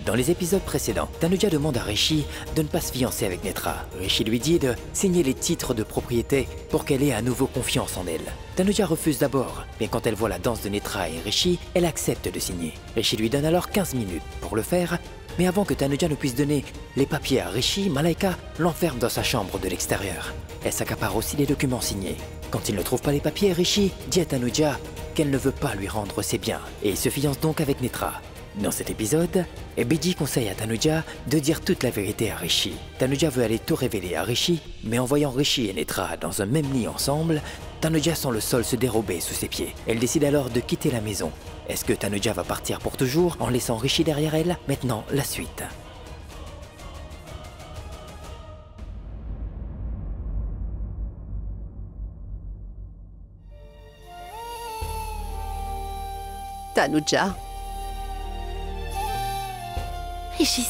Dans les épisodes précédents, Tanuja demande à Rishi de ne pas se fiancer avec Netra. Rishi lui dit de signer les titres de propriété pour qu'elle ait à nouveau confiance en elle. Tanuja refuse d'abord, mais quand elle voit la danse de Netra et Rishi, elle accepte de signer. Rishi lui donne alors 15 minutes pour le faire, mais avant que Tanuja ne puisse donner les papiers à Rishi, Malaika l'enferme dans sa chambre de l'extérieur. Elle s'accapare aussi les documents signés. Quand il ne trouve pas les papiers, Rishi dit à Tanuja qu'elle ne veut pas lui rendre ses biens, et il se fiance donc avec Netra. Dans cet épisode, Biji conseille à Tanuja de dire toute la vérité à Rishi. Tanuja veut aller tout révéler à Rishi, mais en voyant Rishi et Netra dans un même lit ensemble, Tanuja sent le sol se dérober sous ses pieds. Elle décide alors de quitter la maison. Est-ce que Tanuja va partir pour toujours en laissant Rishi derrière elle? Maintenant, la suite. Tanuja. Rishi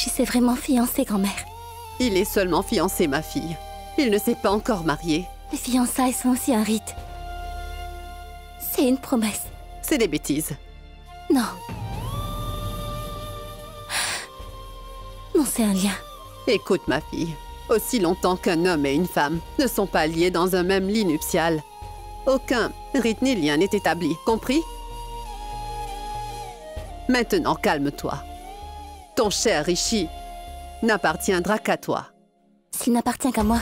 s'est vraiment fiancé, grand-mère. Il est seulement fiancé, ma fille. Il ne s'est pas encore marié. Les fiançailles sont aussi un rite. C'est une promesse. C'est des bêtises. Non. Non, c'est un lien. Écoute, ma fille. Aussi longtemps qu'un homme et une femme ne sont pas liés dans un même lit nuptial, aucun rite ni lien n'est établi, compris? Maintenant, calme-toi. Ton cher Rishi n'appartiendra qu'à toi. S'il n'appartient qu'à moi.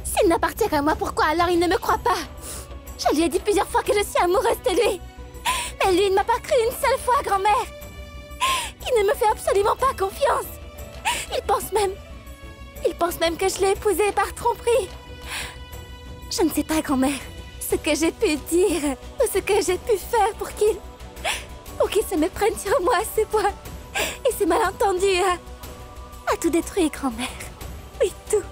S'il n'appartient qu'à moi, pourquoi alors il ne me croit pas? Je lui ai dit plusieurs fois que je suis amoureuse de lui. Mais lui ne m'a pas cru une seule fois, grand-mère. Il ne me fait absolument pas confiance. Il pense même que je l'ai épousé par tromperie. Je ne sais pas, grand-mère, ce que j'ai pu dire ou ce que j'ai pu faire pour qu'il se méprenne sur moi à ce point. Et ces malentendus a tout détruit, grand-mère. Oui, tout.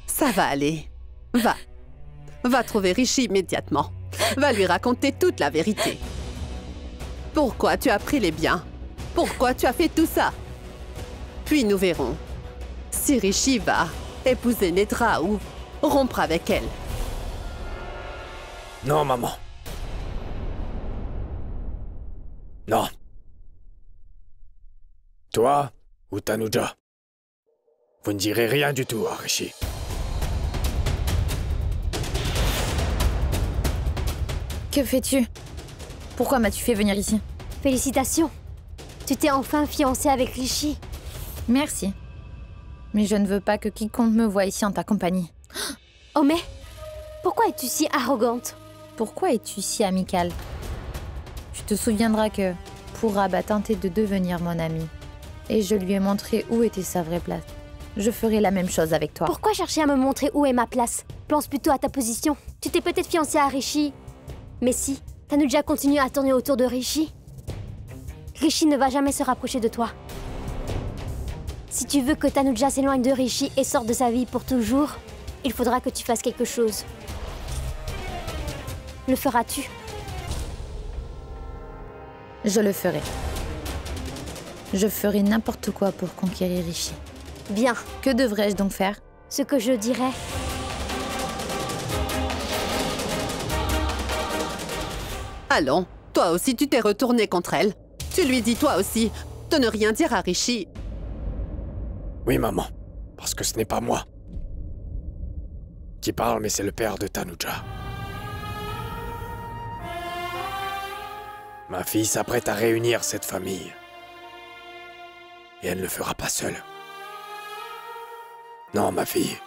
Ça va aller. Va trouver Rishi immédiatement. Va lui raconter toute la vérité. Pourquoi tu as pris les biens? Pourquoi tu as fait tout ça? Puis nous verrons si Rishi va épouser Netra ou rompre avec elle. Non, maman. Non. Toi ou Tanuja, vous ne direz rien du tout à Rishi. Que fais-tu? Pourquoi m'as-tu fait venir ici? Félicitations. Tu t'es enfin fiancée avec Rishi. Merci. Mais je ne veux pas que quiconque me voie ici en ta compagnie. Oh mais, pourquoi es-tu si arrogante? Pourquoi es-tu si amicale? Tu te souviendras que Purab a tenté de devenir mon ami. Et je lui ai montré où était sa vraie place. Je ferai la même chose avec toi. Pourquoi chercher à me montrer où est ma place? Pense plutôt à ta position. Tu t'es peut-être fiancée à Rishi. Mais si, Tanuja continue à tourner autour de Rishi. Rishi ne va jamais se rapprocher de toi. Si tu veux que Tanuja s'éloigne de Rishi et sorte de sa vie pour toujours, il faudra que tu fasses quelque chose. Le feras-tu? Je le ferai. Je ferai n'importe quoi pour conquérir Rishi. Bien. Que devrais-je donc faire? Ce que je dirais. Allons, toi aussi tu t'es retourné contre elle. Tu lui dis toi aussi de ne rien dire à Rishi. Oui, maman. Parce que ce n'est pas moi qui parle, mais c'est le père de Tanuja. Ma fille s'apprête à réunir cette famille. Et elle ne le fera pas seule. Non, ma fille.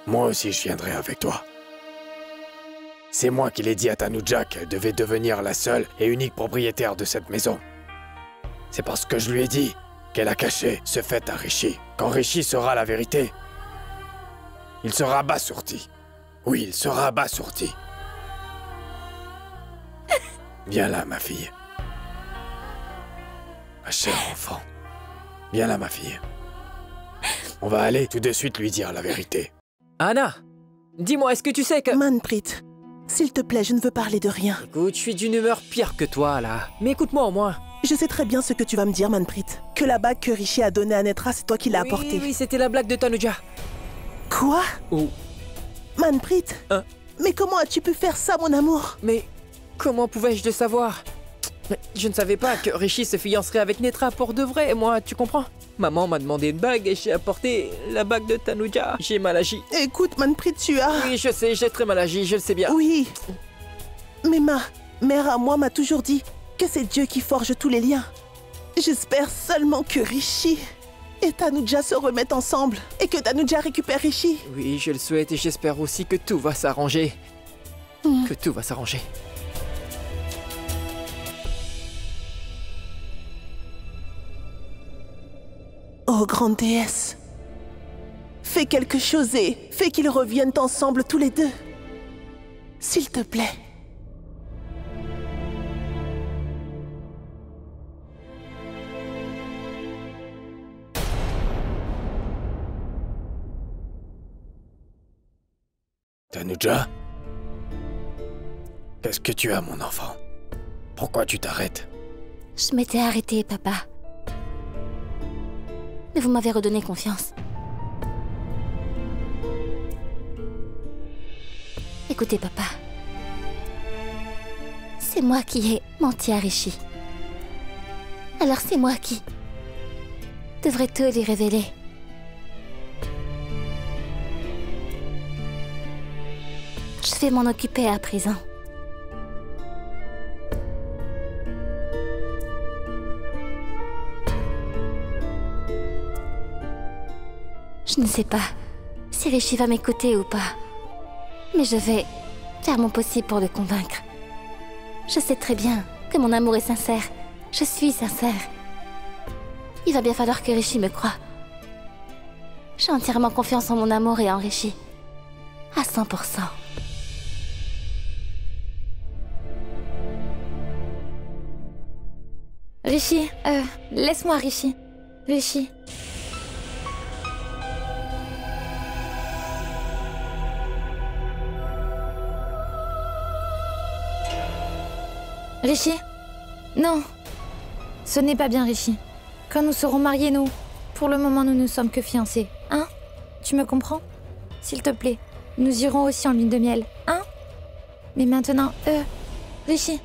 Moi aussi, je viendrai avec toi. C'est moi qui l'ai dit à Tanuja qu'elle devait devenir la seule et unique propriétaire de cette maison. C'est parce que je lui ai dit qu'elle a caché ce fait à Rishi. Quand Rishi saura la vérité, il sera abasourdi. Oui, il sera abasourdi. Viens là, ma fille. Ma chère enfant. Viens là, ma fille. On va aller tout de suite lui dire la vérité. Anna, dis-moi, est-ce que tu sais que... Manpreet, s'il te plaît, je ne veux parler de rien. Écoute, je suis d'une humeur pire que toi, là. Mais écoute-moi au moins. Je sais très bien ce que tu vas me dire, Manpreet. Que la bague que Rishi a donnée à Netra, c'est toi qui l'as apportée. Oui, c'était la blague de Tanuja. Quoi? Oh. Manpreet, Mais comment as-tu pu faire ça, mon amour? Mais comment pouvais-je le savoir? Mais je ne savais pas que Rishi se fiancerait avec Netra pour de vrai, moi, tu comprends? Maman m'a demandé une bague et j'ai apporté la bague de Tanuja. J'ai mal agi. Écoute, Manpreet, tu as... Oui, je sais, j'ai très mal agi, je le sais bien. Oui. Mais ma mère à moi m'a toujours dit que c'est Dieu qui forge tous les liens. J'espère seulement que Rishi et Tanuja se remettent ensemble et que Tanuja récupère Rishi. Oui, je le souhaite et j'espère aussi que tout va s'arranger. Que tout va s'arranger. Oh, grande déesse, fais quelque chose et fais qu'ils reviennent ensemble tous les deux. S'il te plaît. Tanuja? Qu'est-ce que tu as, mon enfant? Pourquoi tu t'arrêtes? Je m'étais arrêtée, papa. Mais vous m'avez redonné confiance. Écoutez, papa. C'est moi qui ai menti à Rishi. Alors c'est moi qui devrais tout lui révéler. Je vais m'en occuper à présent. Je ne sais pas si Rishi va m'écouter ou pas. Mais je vais faire mon possible pour le convaincre. Je sais très bien que mon amour est sincère. Je suis sincère. Il va bien falloir que Rishi me croie. J'ai entièrement confiance en mon amour et en Rishi. À 100%. Rishi, laisse-moi, Rishi. Rishi. Rishi? Non. Ce n'est pas bien, Rishi. Quand nous serons mariés, nous... Pour le moment, nous ne sommes que fiancés. Hein? Tu me comprends? S'il te plaît, nous irons aussi en lune de miel. Hein? Mais maintenant, Rishi,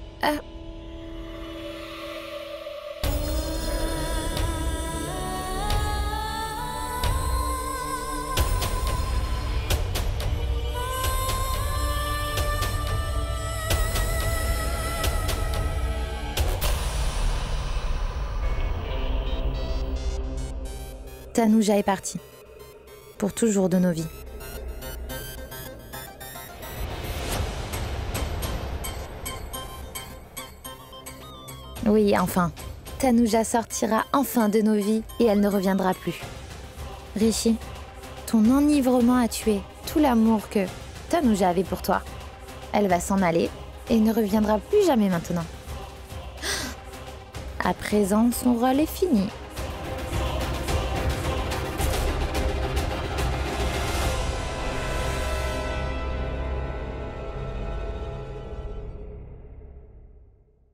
Tanuja est partie. Pour toujours de nos vies. Oui, enfin. Tanuja sortira enfin de nos vies et elle ne reviendra plus. Rishi, ton enivrement a tué tout l'amour que Tanuja avait pour toi. Elle va s'en aller et ne reviendra plus jamais maintenant. À présent, son rôle est fini.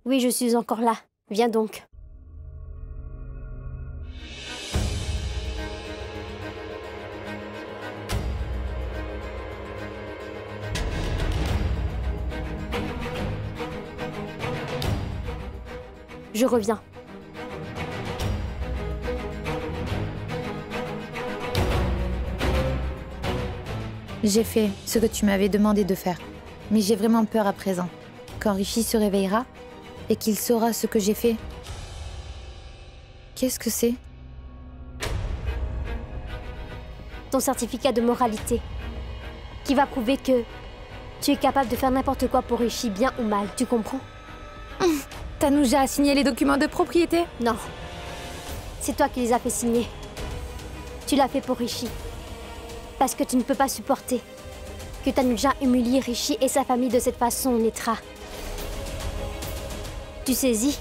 Oui, je suis encore là. Viens donc. Je reviens. J'ai fait ce que tu m'avais demandé de faire. Mais j'ai vraiment peur à présent. Quand Rishi se réveillera et qu'il saura ce que j'ai fait. Qu'est-ce que c'est? Ton certificat de moralité. Qui va prouver que tu es capable de faire n'importe quoi pour Rishi, bien ou mal, tu comprends? Tanuja a signé les documents de propriété? Non. C'est toi qui les as fait signer. Tu l'as fait pour Rishi. Parce que tu ne peux pas supporter que Tanuja humilie Rishi et sa famille de cette façon, Netra. Tu saisis?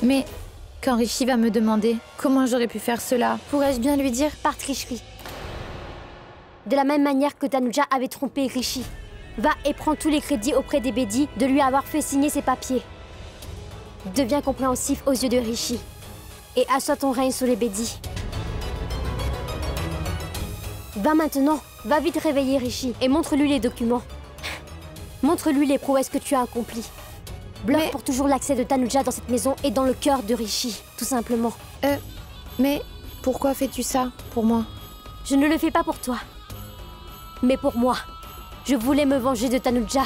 Mais quand Rishi va me demander comment j'aurais pu faire cela, pourrais-je bien lui dire? Par tricherie. De la même manière que Tanuja avait trompé Rishi. Va et prends tous les crédits auprès des Bedi de lui avoir fait signer ses papiers. Deviens compréhensif aux yeux de Rishi. Et assois ton règne sur les Bedi. Va maintenant, va vite réveiller Rishi et montre-lui les documents. Montre-lui les prouesses que tu as accomplies. Bloque pour toujours l'accès de Tanuja dans cette maison et dans le cœur de Rishi, tout simplement. Mais pourquoi fais-tu ça pour moi? Je ne le fais pas pour toi. Mais pour moi. Je voulais me venger de Tanuja.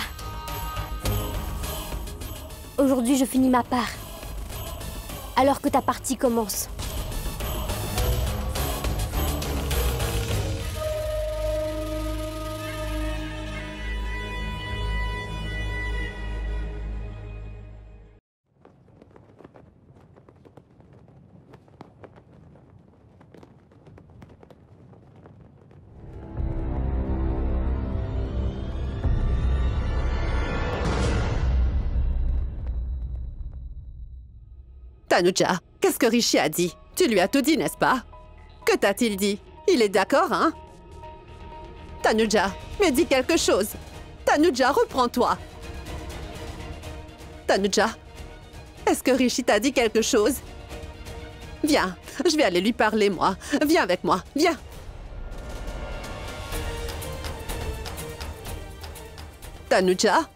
Aujourd'hui, je finis ma part. Alors que ta partie commence. Tanuja, qu'est-ce que Rishi a dit? Tu lui as tout dit, n'est-ce pas? Que t'a-t-il dit? Il est d'accord, hein? Tanuja, mais dis quelque chose. Tanuja, reprends-toi. Tanuja, est-ce que Rishi t'a dit quelque chose? Viens, je vais aller lui parler, moi. Viens avec moi, viens. Tanuja?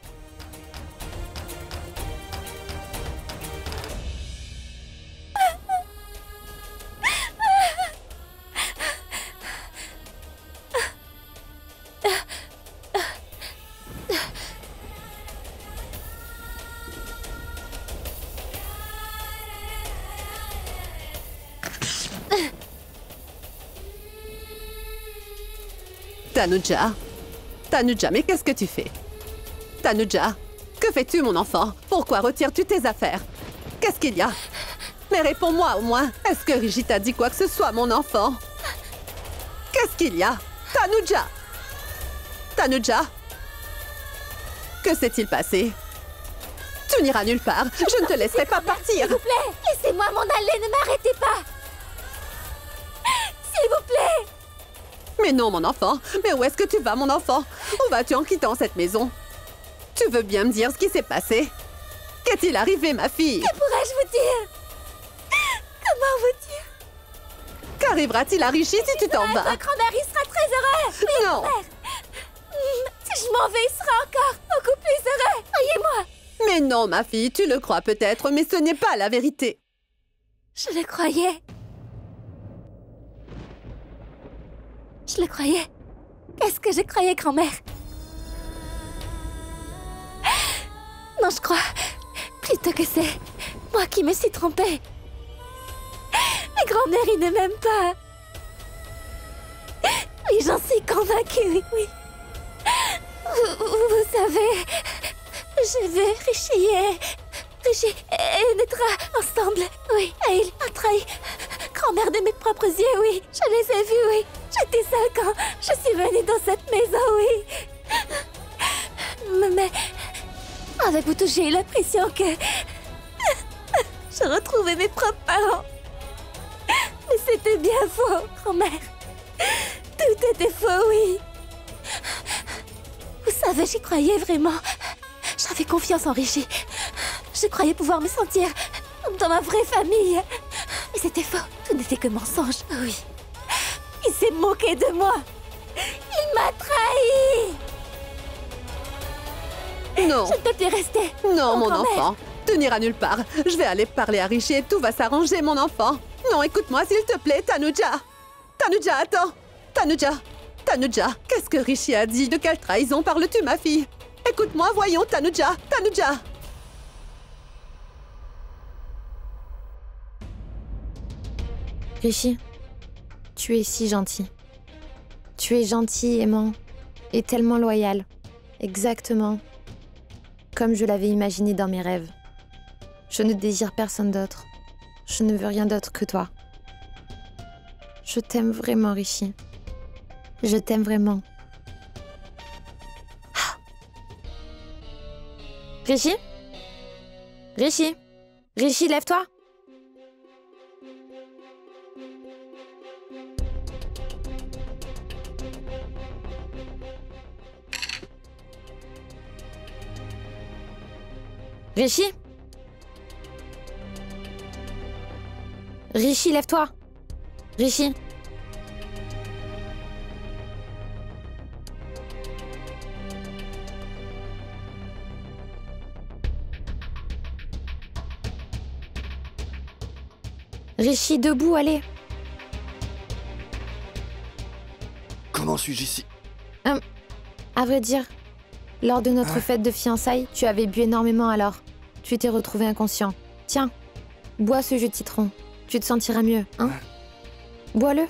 Tanuja? Tanuja, mais qu'est-ce que tu fais? Tanuja, que fais-tu, mon enfant? Pourquoi retires-tu tes affaires? Qu'est-ce qu'il y a? Mais réponds-moi au moins. Est-ce que Rishi t'a dit quoi que ce soit, mon enfant? Qu'est-ce qu'il y a? Tanuja! Tanuja? Que s'est-il passé? Tu n'iras nulle part. Je ne te laisserai pas partir. S'il vous plaît, laissez-moi m'en aller, ne m'arrêtez pas. S'il vous plaît. Mais non, mon enfant. Mais où est-ce que tu vas, mon enfant? Où vas-tu en quittant cette maison? Tu veux bien me dire ce qui s'est passé? Qu'est-il arrivé, ma fille? Que pourrais-je vous dire? Comment vous dire? Qu'arrivera-t-il à Rishi si tu t'en vas? Votre grand-mère, il sera très heureux. Oui, Non. père. Si je m'en vais, il sera encore beaucoup plus heureux. Croyez-moi. Mais non, ma fille, tu le crois peut-être, mais ce n'est pas la vérité. Je le croyais. Je le croyais. Qu'est-ce que je croyais, grand-mère? Non, je crois plutôt que c'est moi qui me suis trompée. Mais grand-mère, il ne m'aime pas. Oui, j'en suis convaincue, oui. Vous savez, je veux Rishi et Netra ensemble. Oui, et il a trahi grand-mère de mes propres yeux, oui. Je les ai vus, oui. J'étais seule quand je suis venue dans cette maison, oui. Mais avec vous tous, j'ai eu l'impression que je retrouvais mes propres parents. Mais c'était bien faux, grand-mère. Tout était faux, oui. Vous savez, j'y croyais vraiment. J'avais confiance en Rishi. Je croyais pouvoir me sentir comme dans ma vraie famille. Mais c'était faux. Tout n'était que mensonge. Oui. Il s'est moqué de moi. Il m'a trahi. Non. Je ne peux plus rester. Non, Oh, mon grand-mère. enfant. Tu n'iras nulle part. Je vais aller parler à Rishi et tout va s'arranger, mon enfant. Non, écoute-moi, s'il te plaît, Tanuja. Tanuja, attends. Tanuja. Tanuja, qu'est-ce que Rishi a dit? De quelle trahison parles-tu, ma fille? Écoute-moi, voyons, Tanuja. Tanuja. Rishi, tu es si gentil. Tu es gentil, aimant et tellement loyal. Exactement comme je l'avais imaginé dans mes rêves. Je ne désire personne d'autre. Je ne veux rien d'autre que toi. Je t'aime vraiment, Rishi. Je t'aime vraiment. Ah. Rishi? Rishi? Rishi, lève-toi! Rishi? Rishi, lève-toi! Rishi? Rishi, debout, allez. Comment suis-je ici? À vrai dire, lors de notre fête de fiançailles, tu avais bu énormément alors. Tu t'es retrouvé inconscient. Tiens, bois ce jus de citron. Tu te sentiras mieux, hein? Bois-le.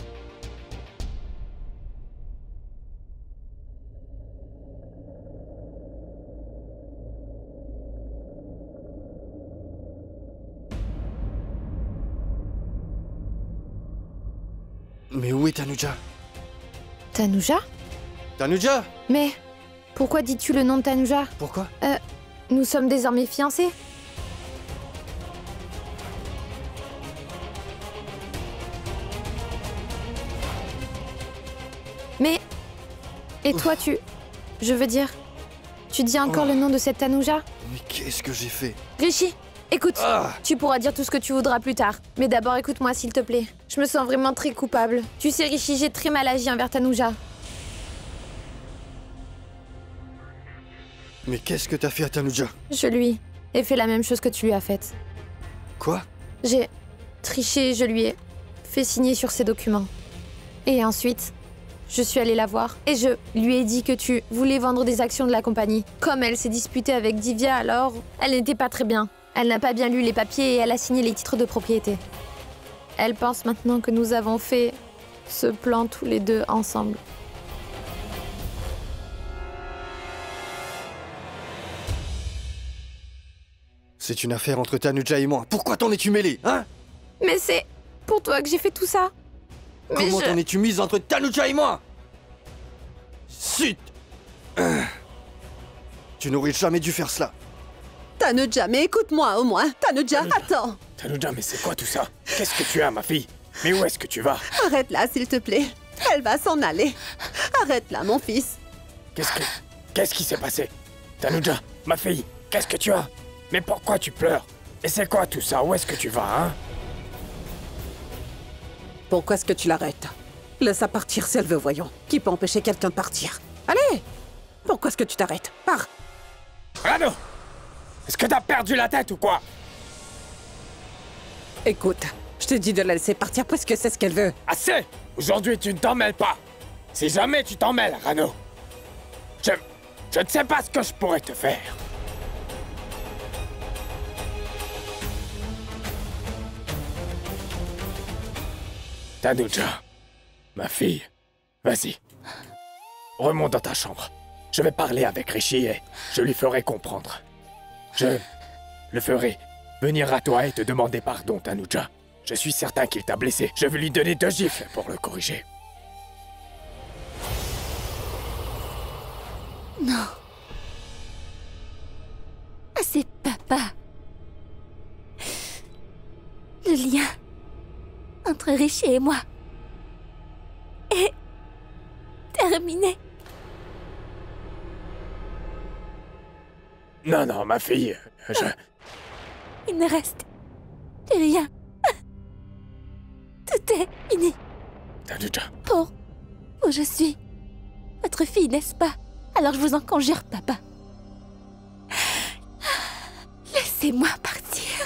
Mais où est Tanuja? Tanuja? Tanuja! Mais pourquoi dis-tu le nom de Tanuja? Pourquoi? Nous sommes désormais fiancés. Mais... Et toi, tu... Je veux dire... Tu dis encore le nom de cette Tanuja? Mais qu'est-ce que j'ai fait? Rishi, écoute, tu pourras dire tout ce que tu voudras plus tard. Mais d'abord, écoute-moi, s'il te plaît. Je me sens vraiment très coupable. Tu sais, Rishi, j'ai très mal agi envers Tanuja. Mais qu'est-ce que t'as fait à Tanuja? Je lui ai fait la même chose que tu lui as faite. Quoi? J'ai triché et je lui ai fait signer sur ces documents. Et ensuite, je suis allée la voir et je lui ai dit que tu voulais vendre des actions de la compagnie. Comme elle s'est disputée avec Divya, alors elle n'était pas très bien. Elle n'a pas bien lu les papiers et elle a signé les titres de propriété. Elle pense maintenant que nous avons fait ce plan tous les deux ensemble. C'est une affaire entre Tanuja et moi. Pourquoi t'en es-tu mêlé, hein? Mais c'est pour toi que j'ai fait tout ça. Mais Comment t'en es-tu mise entre Tanuja et moi? Chut! Tu n'aurais jamais dû faire cela. Tanuja, mais écoute-moi au moins. Tanuja, attends. Tanuja, mais c'est quoi tout ça? Qu'est-ce que tu as, ma fille? Mais où est-ce que tu vas? Arrête-la, s'il te plaît. Elle va s'en aller. Arrête-la, mon fils. Qu'est-ce qui s'est passé? Tanuja, ma fille, qu'est-ce que tu as? Mais pourquoi tu pleures? Et c'est quoi tout ça? Où est-ce que tu vas, hein? Pourquoi est-ce que tu l'arrêtes? Laisse-la partir si elle veut, voyons. Qui peut empêcher quelqu'un de partir? Allez! Pourquoi est-ce que tu t'arrêtes? Pars! Rano! Est-ce que t'as perdu la tête ou quoi? Écoute, je te dis de la laisser partir parce que c'est ce qu'elle veut. Assez! Aujourd'hui, tu ne t'en mêles pas! Si jamais tu t'en mêles, Rano, je ne sais pas ce que je pourrais te faire. Tanuja, ma fille, vas-y. Remonte dans ta chambre. Je vais parler avec Rishi et je lui ferai comprendre. Je le ferai venir à toi et te demander pardon, Tanuja. Je suis certain qu'il t'a blessé. Je vais lui donner 2 gifles pour le corriger. Non. C'est papa. Le lien entre Rishi et moi est terminé. Non, ma fille, Il ne reste plus rien. Tout est fini. Tanuja. Pour où je suis votre fille, n'est-ce pas? Alors je vous en conjure, papa. Laissez-moi partir.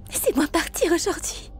Laissez-moi partir aujourd'hui.